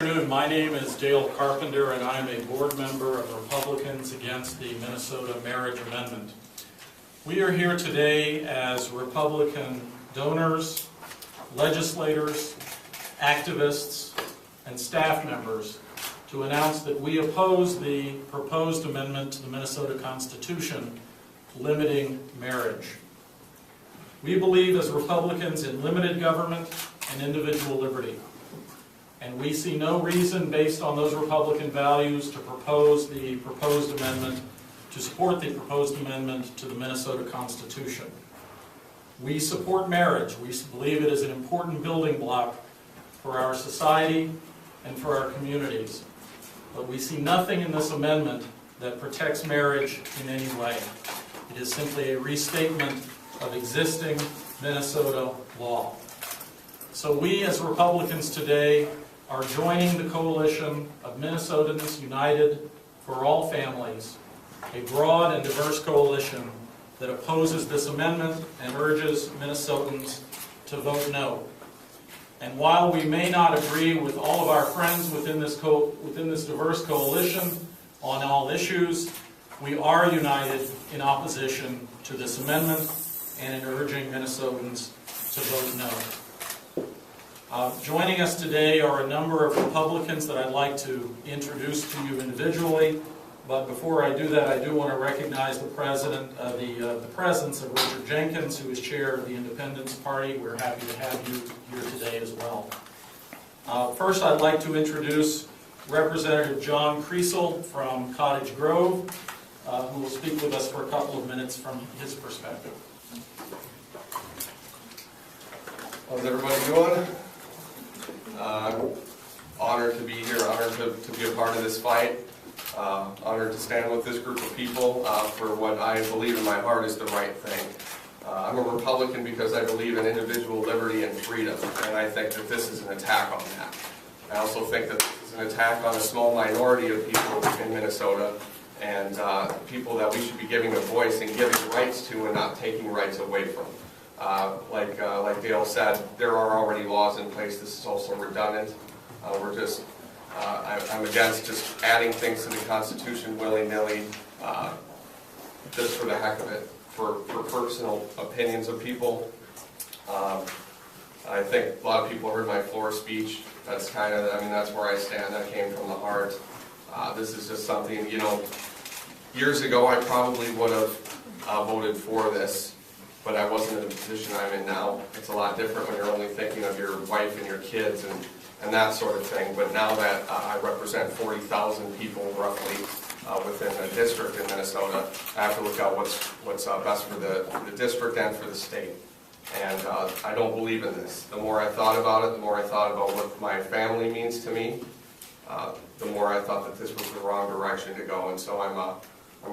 Good afternoon. My name is Dale Carpenter, and I am a board member of Republicans Against the Minnesota Marriage Amendment. We are here today as Republican donors, legislators, activists, and staff members to announce that we oppose the proposed amendment to the Minnesota Constitution limiting marriage. We believe as Republicans in limited government and individual liberty. And we see no reason, based on those Republican values, to support the proposed amendment to the Minnesota Constitution. We support marriage. We believe it is an important building block for our society and for our communities. But we see nothing in this amendment that protects marriage in any way. It is simply a restatement of existing Minnesota law. So we as Republicans today are joining the coalition of Minnesotans United for All Families, a broad and diverse coalition that opposes this amendment and urges Minnesotans to vote no. And while we may not agree with all of our friends within this diverse coalition on all issues, we are united in opposition to this amendment and in urging Minnesotans to vote no. Joining us today are a number of Republicans that I'd like to introduce to you individually. But before I do that, I do want to recognize the presence of Richard Jenkins, who is chair of the Independence Party. We're happy to have you here today as well. First, I'd like to introduce Representative John Kriesel from Cottage Grove, who will speak with us for a couple of minutes from his perspective. How's everybody doing? I'm honored to be here, honored to be a part of this fight, honored to stand with this group of people for what I believe in my heart is the right thing. I'm a Republican because I believe in individual liberty and freedom, and I think that this is an attack on that. I also think that this is an attack on a small minority of people in Minnesota and people that we should be giving a voice and giving rights to and not taking rights away from. Like Dale said, there are already laws in place. This is also redundant. I'm against just adding things to the Constitution willy-nilly, just for the heck of it, for personal opinions of people. I think a lot of people heard my floor speech. That's that's where I stand. That came from the heart. This is just something, years ago I probably would have voted for this. But I wasn't in the position I'm in now. It's a lot different when you're only thinking of your wife and your kids and that sort of thing. But now that I represent 40,000 people roughly within a district in Minnesota, I have to look out what's best for the district and for the state. And I don't believe in this. The more I thought about it, the more I thought about what my family means to me, the more I thought that this was the wrong direction to go. And so I'm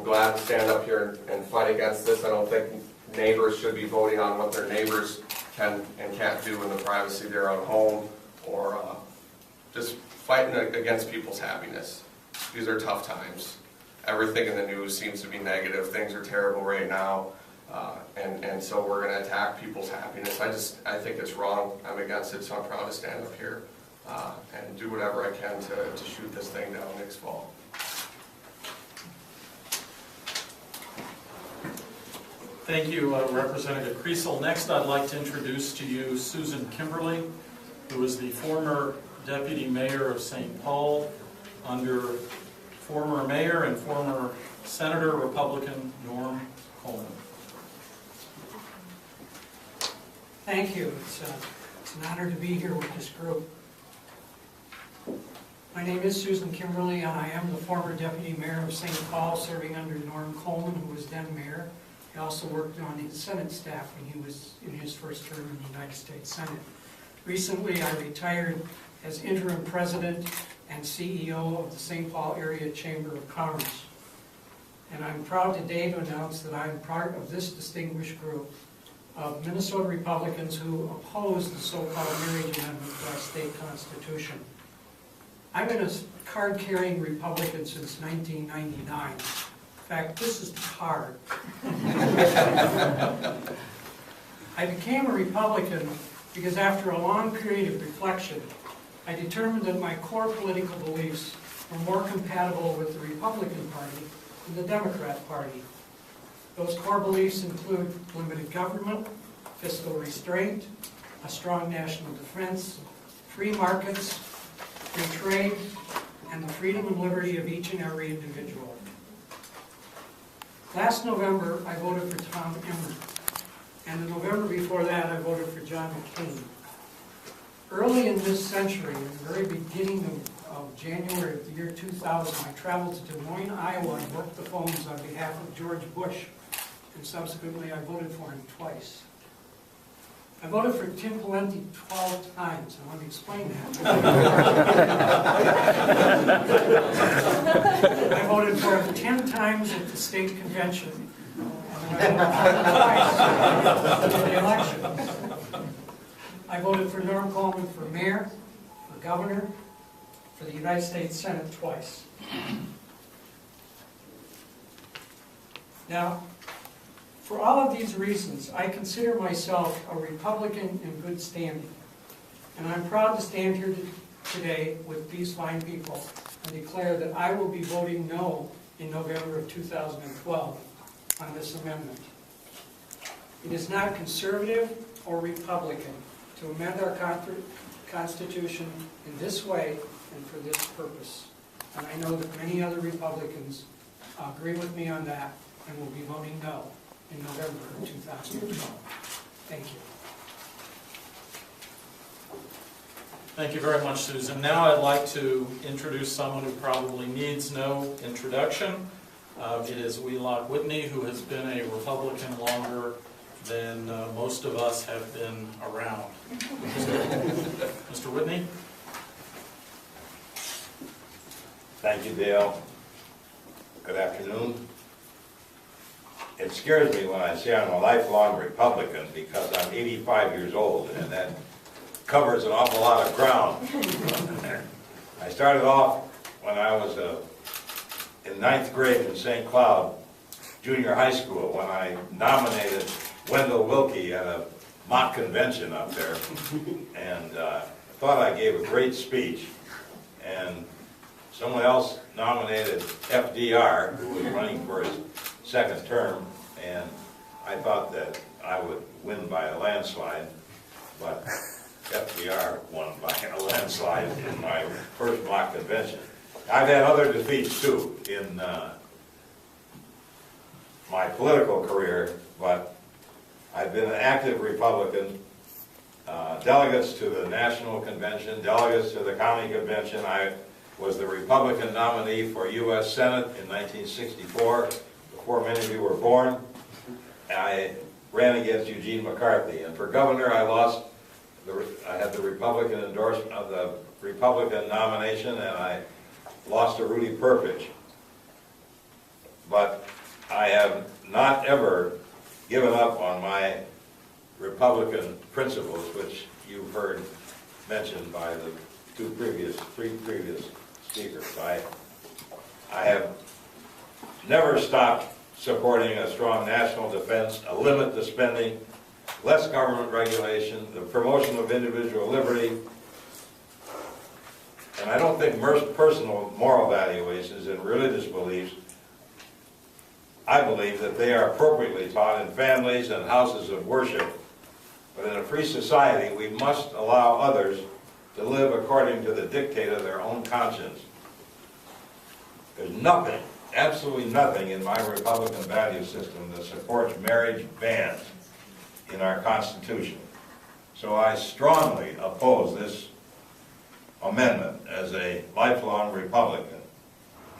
glad to stand up here and fight against this. I don't think neighbors should be voting on what their neighbors can and can't do in the privacy of their own home, or just fighting against people's happiness. These are tough times. Everything in the news seems to be negative. Things are terrible right now, and so we're going to attack people's happiness. I think it's wrong. I'm against it, so I'm proud to stand up here and do whatever I can to shoot this thing down next fall. Thank you, Representative Kriesel. Next, I'd like to introduce to you Susan Kimberly, who is the former Deputy Mayor of St. Paul under former Mayor and former Senator Republican Norm Coleman. Thank you. It's an honor to be here with this group. My name is Susan Kimberly, and I am the former Deputy Mayor of St. Paul, serving under Norm Coleman, who was then Mayor. He also worked on his Senate staff when he was in his first term in the United States Senate. Recently, I retired as interim president and CEO of the St. Paul Area Chamber of Commerce. And I'm proud today to announce that I'm part of this distinguished group of Minnesota Republicans who oppose the so-called marriage amendment to our state constitution. I've been a card-carrying Republican since 1999. In fact, this is the card. I became a Republican because after a long period of reflection, I determined that my core political beliefs were more compatible with the Republican Party than the Democrat Party. Those core beliefs include limited government, fiscal restraint, a strong national defense, free markets, free trade, and the freedom and liberty of each and every individual. Last November, I voted for Tom Emmer, and the November before that, I voted for John McCain. Early in this century, in the very beginning of January of the year 2000, I traveled to Des Moines, Iowa, and worked the phones on behalf of George Bush, and subsequently I voted for him twice. I voted for Tim Pawlenty 12 times. I want to explain that. I voted for him 10 times at the state convention. And then I voted for him twice in the election. I voted for Norm Coleman for mayor, for governor, for the United States Senate twice. Now, for all of these reasons, I consider myself a Republican in good standing. And I'm proud to stand here today with these fine people and declare that I will be voting no in November of 2012 on this amendment. It is not conservative or Republican to amend our Constitution in this way and for this purpose. And I know that many other Republicans agree with me on that and will be voting no in November of 2012. Thank you. Thank you very much, Susan. Now I'd like to introduce someone who probably needs no introduction. It is Wheelock Whitney, who has been a Republican longer than most of us have been around. Mr. Whitney? Thank you, Dale. Good afternoon. It scares me when I say I'm a lifelong Republican because I'm 85 years old, and that covers an awful lot of ground. I started off when I was in 9th grade in St. Cloud Junior High School when I nominated Wendell Wilkie at a mock convention up there, and I thought I gave a great speech, and someone else nominated FDR, who was running for his second term, and I thought that I would win by a landslide, but FDR won by a landslide in my first mock convention. I've had other defeats too in my political career, but I've been an active Republican. Delegates to the National Convention, delegates to the County Convention. I was the Republican nominee for U.S. Senate in 1964, before many of you were born. I ran against Eugene McCarthy, and for governor I lost. I had the Republican endorsement of the Republican nomination, and I lost to Rudy Perpich. But I have not ever given up on my Republican principles, which you've heard mentioned by the three previous speakers. I have never stopped supporting a strong national defense, a limit to spending, less government regulation, the promotion of individual liberty, and I don't think personal moral valuations and religious beliefs. I believe that they are appropriately taught in families and houses of worship, but in a free society we must allow others to live according to the dictate of their own conscience. There's nothing, absolutely nothing in my Republican value system that supports marriage bans in our Constitution. So I strongly oppose this amendment as a lifelong Republican,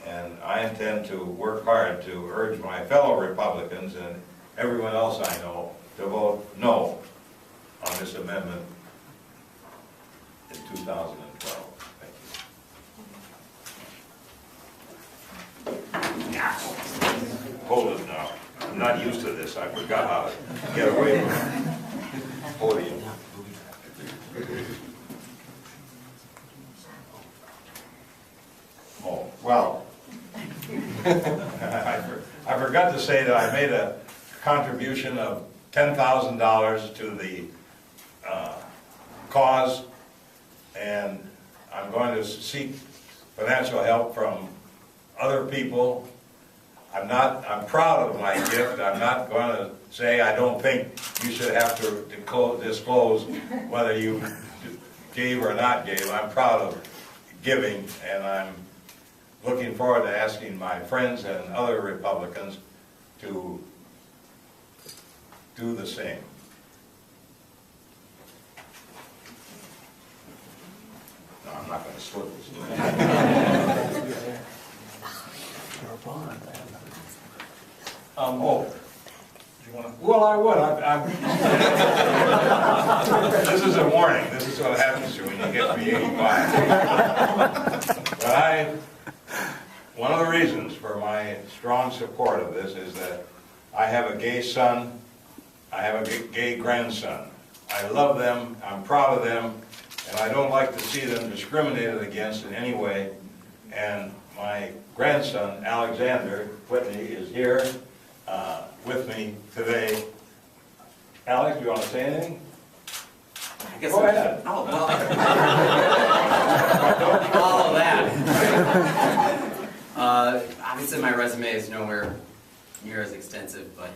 and I intend to work hard to urge my fellow Republicans and everyone else I know to vote no on this amendment in 2012. Thank you. Hold it now. I'm not used to this. I forgot how to get away from the podium. Oh, well, I forgot to say that I made a contribution of $10,000 to the cause, and I'm going to seek financial help from other people. I'm proud of my gift. I'm not going to say I don't think you should have to disclose whether you gave or not gave. I'm proud of giving, and I'm looking forward to asking my friends and other Republicans to do the same. No, I'm not going to slip this. Oh, do you want to? Well, I would. This is a warning. This is what happens to you when you get to be 85. But one of the reasons for my strong support of this is that I have a gay son. I have a gay grandson. I love them. I'm proud of them. And I don't like to see them discriminated against in any way. And my grandson, Alexander Whitney, is here with me today. Alex, do you want to say anything? I guess Go ahead. Oh, well. All of that. Obviously, my resume is nowhere near as extensive, but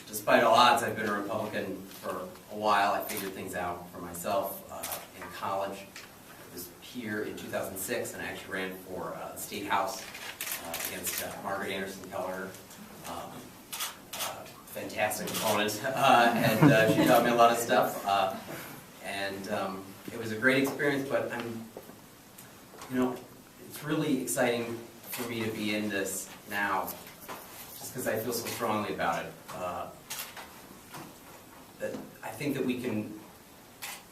despite all odds, I've been a Republican for a while. I figured things out for myself in college. I was here in 2006, and I actually ran for the State House against Margaret Anderson Keller. Fantastic opponent, and she taught me a lot of stuff. It was a great experience, but it's really exciting for me to be in this now, just because I feel so strongly about it. That I think that we can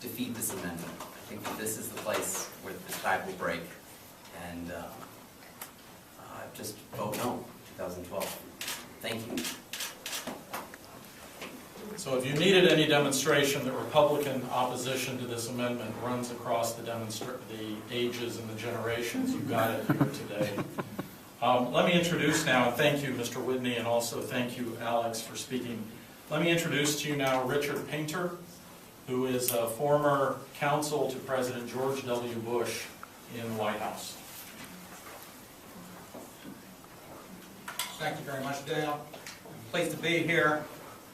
defeat this amendment. I think that this is the place where the tide will break, and just vote no, 2012. Thank you. So if you needed any demonstration that Republican opposition to this amendment runs across the ages and the generations, you got it here today. Let me introduce now, and thank you, Mr. Whitney, and also thank you, Alex, for speaking. Let me introduce to you now Richard Painter, who is a former counsel to President George W. Bush in the White House. Thank you very much, Dale. I'm pleased to be here.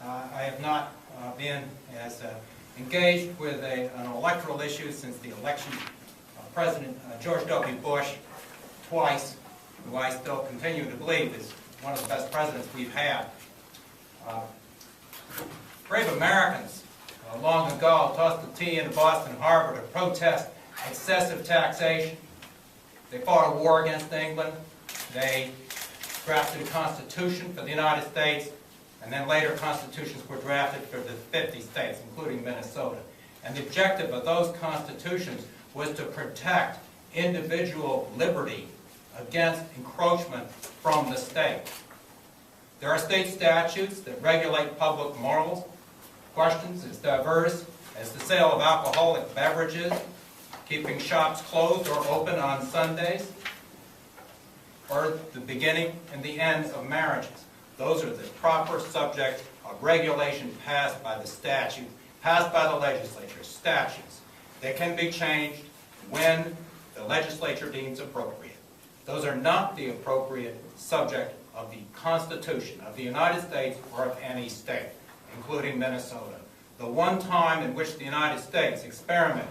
I have not been as engaged with an electoral issue since the election of President George W. Bush twice, who I still continue to believe is one of the best presidents we've had. Brave Americans long ago tossed the tea into Boston Harbor to protest excessive taxation. They fought a war against England. They drafted a constitution for the United States, and then later constitutions were drafted for the 50 states, including Minnesota. And the objective of those constitutions was to protect individual liberty against encroachment from the state. There are state statutes that regulate public morals, questions as diverse as the sale of alcoholic beverages, keeping shops closed or open on Sundays, or the beginning and the end of marriages. Those are the proper subject of regulation passed by the statute, passed by the legislature, statutes that can be changed when the legislature deems appropriate. Those are not the appropriate subject of the Constitution of the United States or of any state, including Minnesota. The one time in which the United States experimented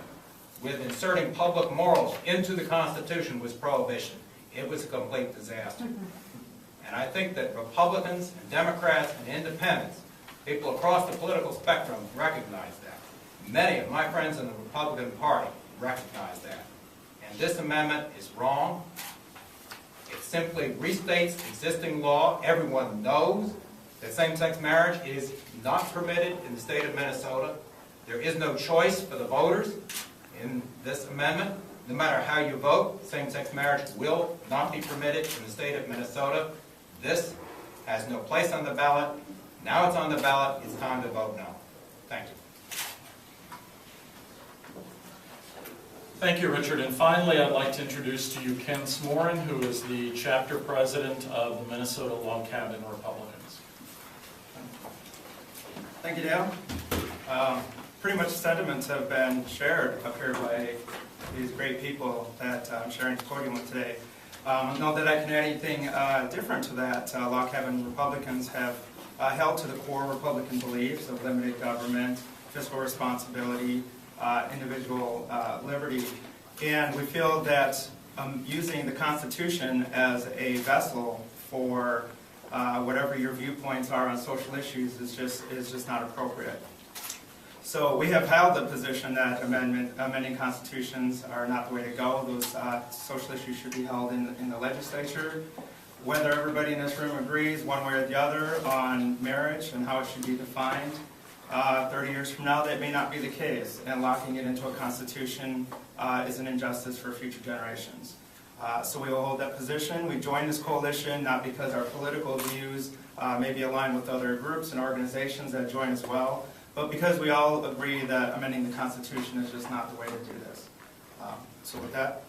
with inserting public morals into the Constitution was Prohibition. It was a complete disaster. And I think that Republicans and Democrats and Independents, people across the political spectrum, recognize that. Many of my friends in the Republican Party recognize that. And this amendment is wrong. It simply restates existing law. Everyone knows that same-sex marriage is not permitted in the state of Minnesota. There is no choice for the voters in this amendment. No matter how you vote, same-sex marriage will not be permitted in the state of Minnesota. This has no place on the ballot. Now it's on the ballot. It's time to vote no. Thank you. Thank you, Richard. And finally, I'd like to introduce to you Ken Smorin, who is the chapter president of the Minnesota Log Cabin Republicans. Thank you, Dale. pretty much sentiments have been shared up here by these great people that I'm sharing the podium with today. Not that I can add anything different to that. Lock Haven Republicans have held to the core Republican beliefs of limited government, fiscal responsibility, individual liberty, and we feel that using the Constitution as a vessel for whatever your viewpoints are on social issues is just not appropriate. So we have held the position that amending constitutions are not the way to go. Those social issues should be held in the legislature. Whether everybody in this room agrees one way or the other on marriage and how it should be defined, 30 years from now that may not be the case, and locking it into a constitution is an injustice for future generations. So we will hold that position. We joined this coalition not because our political views may be aligned with other groups and organizations that join as well, but because we all agree that amending the Constitution is just not the way to do this. So with that.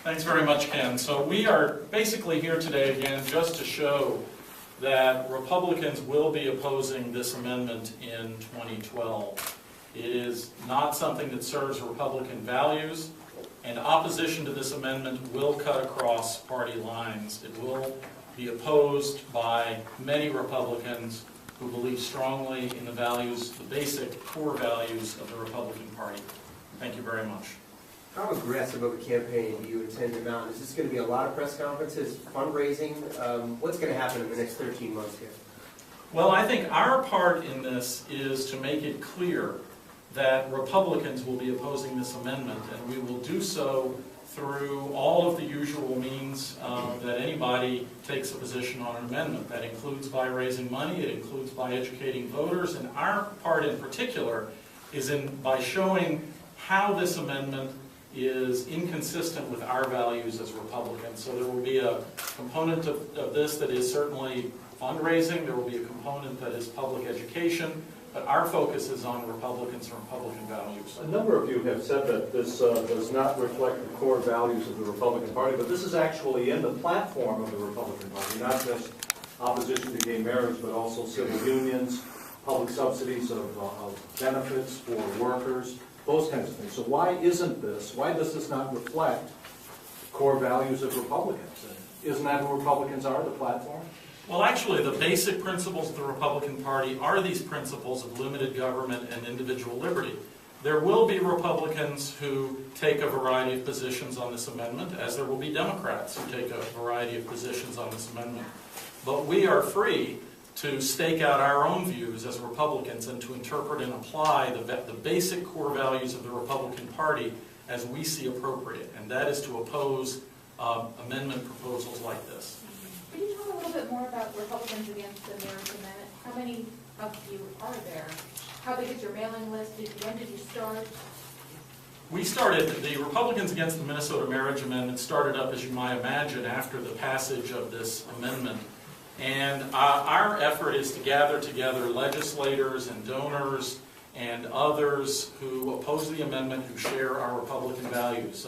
Thanks very much, Ken. So we are basically here today again just to show that Republicans will be opposing this amendment in 2012. It is not something that serves Republican values, and opposition to this amendment will cut across party lines. It will be opposed by many Republicans who believe strongly in the values, the basic core values of the Republican Party. Thank you very much. How aggressive of a campaign do you intend to mount? Is this going to be a lot of press conferences, fundraising? What's going to happen in the next 13 months here? Well, I think our part in this is to make it clear that Republicans will be opposing this amendment, and we will do so through all of the usual means that anybody takes a position on an amendment. That includes by raising money, it includes by educating voters, and our part in particular is by showing how this amendment is inconsistent with our values as Republicans. So there will be a component of this that is certainly fundraising, there will be a component that is public education, but our focus is on Republicans and Republican values. A number of you have said that this does not reflect the core values of the Republican Party, but this is actually in the platform of the Republican Party, not just opposition to gay marriage, but also civil unions, public subsidies of benefits for workers, those kinds of things. So why does this not reflect core values of Republicans? Isn't that who Republicans are, the platform? Well, actually, the basic principles of the Republican Party are these principles of limited government and individual liberty. There will be Republicans who take a variety of positions on this amendment, as there will be Democrats who take a variety of positions on this amendment. But we are free to stake out our own views as Republicans and to interpret and apply the basic core values of the Republican Party as we see appropriate, and that is to oppose amendment proposals like this. Could you talk a little bit more about Republicans against the marriage amendment? How many of you are there? How big is your mailing list? When did you start? The Republicans against the Minnesota marriage amendment started up, as you might imagine, after the passage of this amendment. And our effort is to gather together legislators and donors and others who oppose the amendment, who share our Republican values.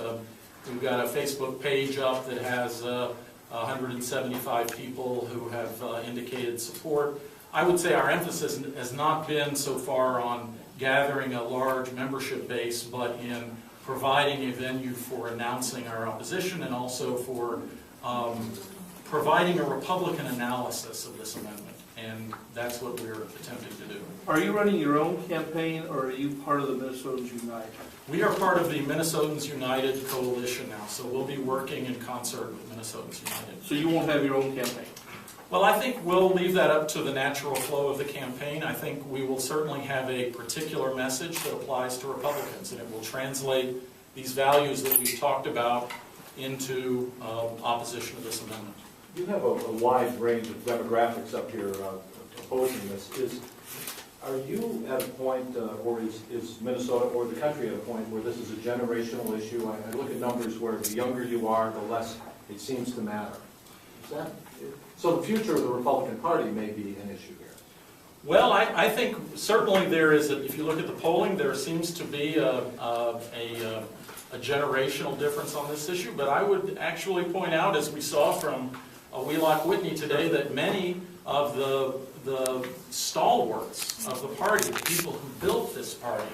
We've got a Facebook page up that has 175 people who have indicated support. I would say our emphasis has not been so far on gathering a large membership base, but in providing a venue for announcing our opposition and also for providing a Republican analysis of this amendment. And that's what we're attempting to do. Are you running your own campaign, or are you part of the Minnesotans United? We are part of the Minnesotans United coalition now, so we'll be working in concert with Minnesotans United. So you won't have your own campaign? Well, I think we'll leave that up to the natural flow of the campaign. I think we will certainly have a particular message that applies to Republicans, and it will translate these values that we've talked about into opposition to this amendment. You have a wide range of demographics up here opposing this. Are you at a point, or is Minnesota or the country at a point where this is a generational issue? I look at numbers where the younger you are, the less it seems to matter. So the future of the Republican Party may be an issue here. Well, I think certainly there is, if you look at the polling, there seems to be a generational difference on this issue, but I would actually point out, as we saw from Wheelock Whitney today, that many of the stalwarts of the party, the people who built this party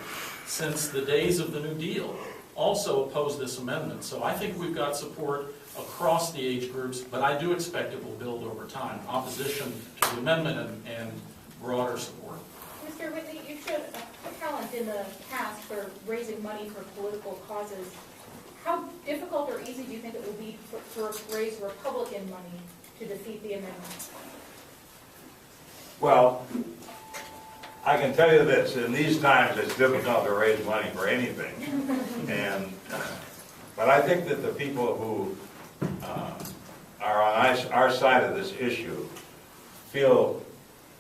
since the days of the New Deal, also opposed this amendment. So I think we've got support across the age groups, but I do expect it will build over time. Opposition to the amendment and broader support. Mr. Whitney, you showed a talent in the past for raising money for political causes. How difficult or easy do you think it will be to raise Republican money to defeat the amendment? Well, I can tell you this, in these times, it's difficult to raise money for anything. But I think that the people who are on our side of this issue feel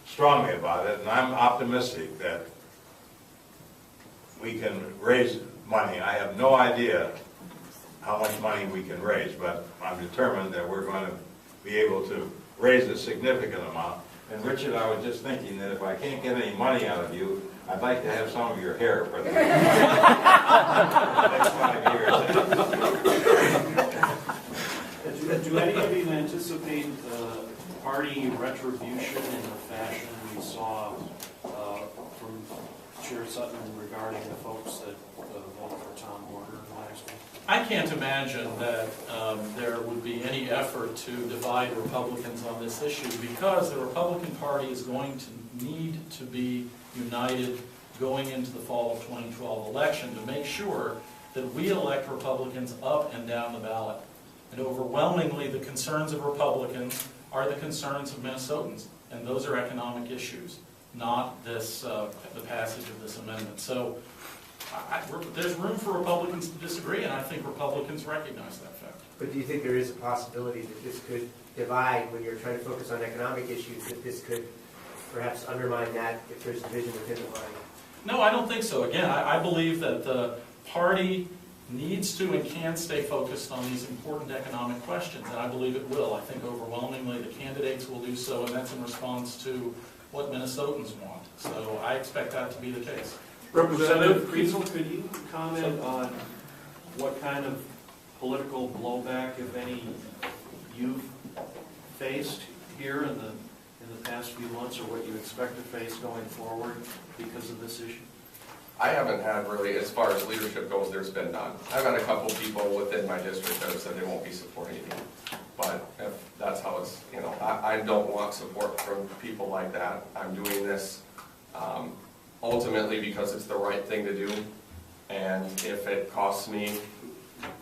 strongly about it, and I'm optimistic that we can raise money. I have no idea how much money we can raise, but I'm determined that we're going to be able to raise a significant amount. And Richard, I was just thinking that if I can't get any money out of you, I'd like to have some of your hair for the next 5 years. Do any of you anticipate party retribution in the fashion we saw from Chair Sutton regarding the folks that voted for Tom Warner last week? I can't imagine that there would be any effort to divide Republicans on this issue, because the Republican Party is going to need to be united going into the fall of 2012 election to make sure that we elect Republicans up and down the ballot. And overwhelmingly, the concerns of Republicans are the concerns of Minnesotans, and those are economic issues, not this the passage of this amendment. So there's room for Republicans to disagree, and I think Republicans recognize that fact. But do you think there is a possibility that this could divide, when you're trying to focus on economic issues, that this could perhaps undermine that if there's division within the party? No, I don't think so. Again, I believe that the party needs to and can stay focused on these important economic questions, and I believe it will. I think overwhelmingly the candidates will do so, and that's in response to what Minnesotans want. So I expect that to be the case. Representative Kriesel, could you comment on what kind of political blowback, if any, you've faced here in the past few months, or what you expect to face going forward because of this issue? I haven't had really, as far as leadership goes, there's been none. I've had a couple people within my district that have said they won't be supporting me. But if that's how it's, you know, I don't want support from people like that. I'm doing this ultimately because it's the right thing to do. And if it costs me,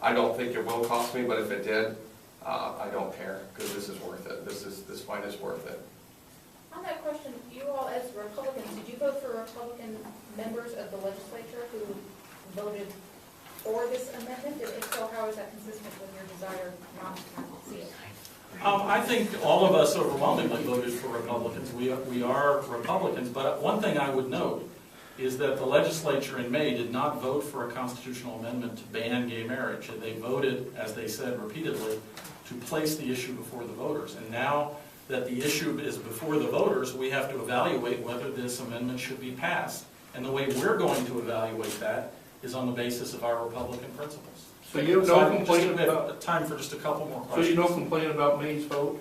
I don't think it will cost me, but if it did, I don't care, because this is worth it. This fight is worth it. On that question, you all as Republicans, did you vote for Republican members of the legislature who voted for this amendment? If so, how is that consistent with your desire not to see it? I think all of us overwhelmingly voted for Republicans. We are Republicans, but one thing I would note is that the legislature in May did not vote for a constitutional amendment to ban gay marriage. They voted, as they said repeatedly, to place the issue before the voters. And now that the issue is before the voters, we have to evaluate whether this amendment should be passed. And the way we're going to evaluate that is on the basis of our Republican principles. So you have no complaint we have about... time for just a couple more So questions. you don't complain about May's vote?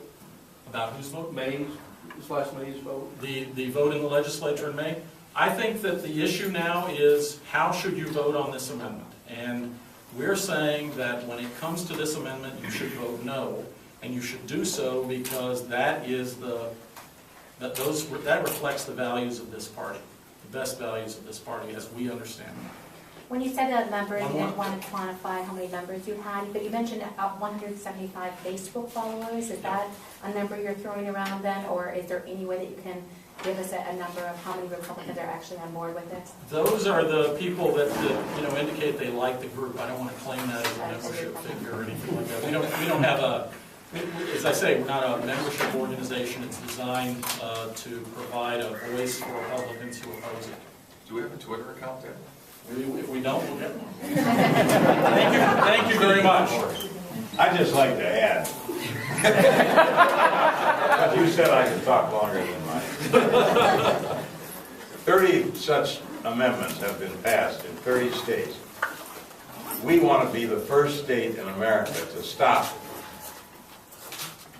About whose vote? This last May's vote? The vote in the legislature in May? I think that the issue now is how should you vote on this amendment? And we're saying that when it comes to this amendment, you should vote no. And you should do so because that reflects the values of this party, the best values of this party as we understand them. When you said that numbers, you didn't want to quantify how many members you had, but you mentioned 175 Facebook followers. Is that a number you're throwing around then, or is there any way that you can give us a number of how many Republicans are actually on board with this? Those are the people that indicate they like the group. I don't want to claim that as a membership figure or anything like that. We don't have a, as I say, we're not a membership organization. It's designed to provide a voice for Republicans who oppose it. Do we have a Twitter account there? If we don't, we'll get one. Thank you very much. I'd just like to add, because you said I could talk longer than mine. 30 such amendments have been passed in 30 states. We want to be the first state in America to stop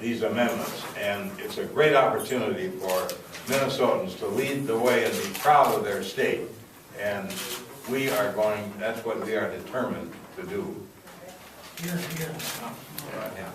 these amendments. And it's a great opportunity for Minnesotans to lead the way and be proud of their state. And we are going, that's what we are determined to do. Here, here. Yeah.